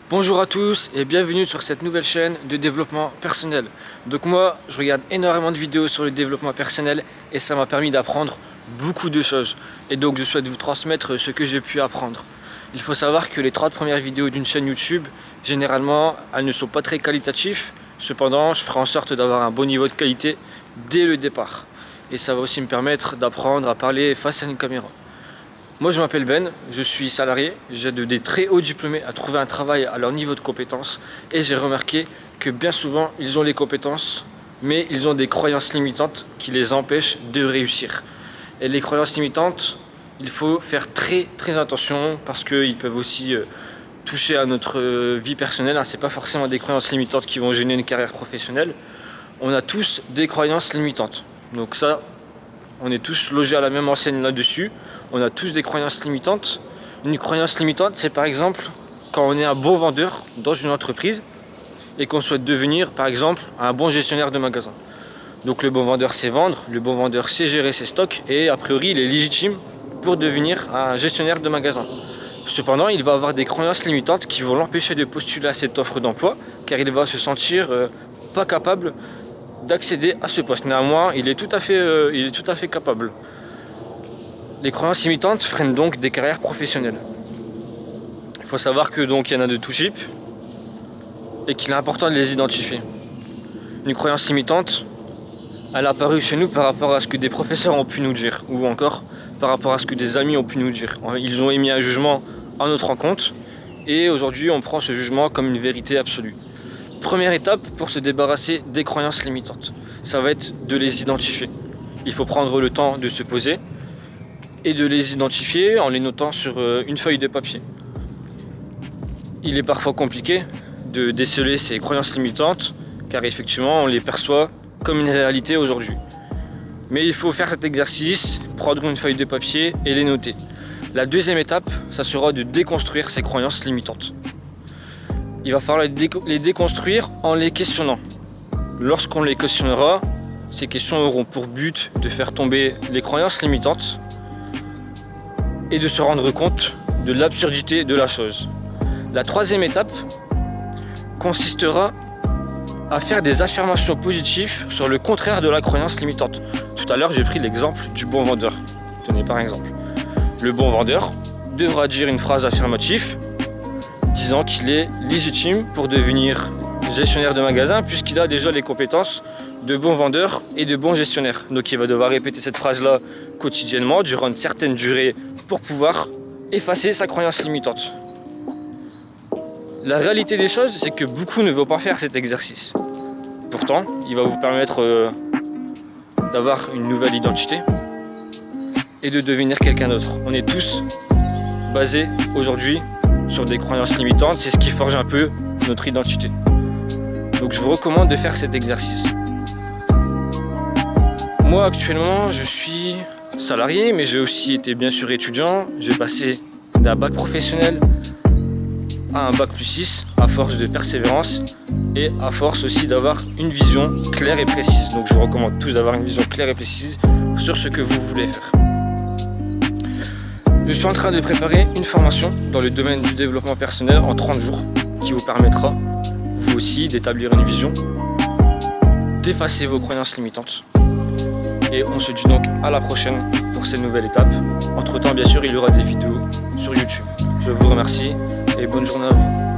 Bonjour à tous et bienvenue sur cette nouvelle chaîne de développement personnel. Donc moi, je regarde énormément de vidéos sur le développement personnel et ça m'a permis d'apprendre beaucoup de choses. Et donc je souhaite vous transmettre ce que j'ai pu apprendre. Il faut savoir que les 30 premières vidéos d'une chaîne YouTube, généralement, elles ne sont pas très qualitatives. Cependant, je ferai en sorte d'avoir un bon niveau de qualité dès le départ. Et ça va aussi me permettre d'apprendre à parler face à une caméra. Moi je m'appelle Ben, je suis salarié, j'aide des très hauts diplômés à trouver un travail à leur niveau de compétence et j'ai remarqué que bien souvent ils ont les compétences mais ils ont des croyances limitantes qui les empêchent de réussir. Et les croyances limitantes, il faut faire très attention parce qu'ils peuvent aussi toucher à notre vie personnelle. C'est pas forcément des croyances limitantes qui vont gêner une carrière professionnelle. On a tous des croyances limitantes, donc ça on est tous logés à la même enseigne là-dessus. On a tous des croyances limitantes. Une croyance limitante, c'est par exemple quand on est un bon vendeur dans une entreprise et qu'on souhaite devenir par exemple un bon gestionnaire de magasin. Donc le bon vendeur sait vendre, le bon vendeur sait gérer ses stocks et a priori il est légitime pour devenir un gestionnaire de magasin. Cependant, il va avoir des croyances limitantes qui vont l'empêcher de postuler à cette offre d'emploi car il va se sentir pas capable d'accéder à ce poste. Néanmoins, il est tout à fait capable. Les croyances limitantes freinent donc des carrières professionnelles. Il faut savoir que donc il y en a de tout type et qu'il est important de les identifier. Une croyance limitante, elle est apparue chez nous par rapport à ce que des professeurs ont pu nous dire ou encore par rapport à ce que des amis ont pu nous dire. Ils ont émis un jugement à notre encontre et aujourd'hui on prend ce jugement comme une vérité absolue. Première étape pour se débarrasser des croyances limitantes, ça va être de les identifier. Il faut prendre le temps de se poser et de les identifier en les notant sur une feuille de papier. Il est parfois compliqué de déceler ces croyances limitantes car effectivement on les perçoit comme une réalité aujourd'hui. Mais il faut faire cet exercice, prendre une feuille de papier et les noter. La deuxième étape, ça sera de déconstruire ces croyances limitantes. Il va falloir les déconstruire en les questionnant. Lorsqu'on les questionnera, ces questions auront pour but de faire tomber les croyances limitantes et de se rendre compte de l'absurdité de la chose. La troisième étape consistera à faire des affirmations positives sur le contraire de la croyance limitante. Tout à l'heure, j'ai pris l'exemple du bon vendeur. Tenez par exemple. Le bon vendeur devra dire une phrase affirmative disant qu'il est légitime pour devenir gestionnaire de magasin puisqu'il a déjà les compétences de bon vendeur et de bon gestionnaire. Donc il va devoir répéter cette phrase-là quotidiennement durant une certaine durée pour pouvoir effacer sa croyance limitante. La réalité des choses, c'est que beaucoup ne vont pas faire cet exercice. Pourtant, il va vous permettre d'avoir une nouvelle identité et de devenir quelqu'un d'autre. On est tous basés aujourd'hui sur des croyances limitantes, c'est ce qui forge un peu notre identité. Donc je vous recommande de faire cet exercice. Moi actuellement je suis salarié mais j'ai aussi été bien sûr étudiant. J'ai passé d'un bac professionnel à un bac +6 à force de persévérance et à force aussi d'avoir une vision claire et précise. Donc je vous recommande tous d'avoir une vision claire et précise sur ce que vous voulez faire. Je suis en train de préparer une formation dans le domaine du développement personnel en 30 jours qui vous permettra, vous aussi, d'établir une vision, d'effacer vos croyances limitantes. Et on se dit donc à la prochaine pour cette nouvelle étape. Entre temps, bien sûr, il y aura des vidéos sur YouTube. Je vous remercie et bonne journée à vous.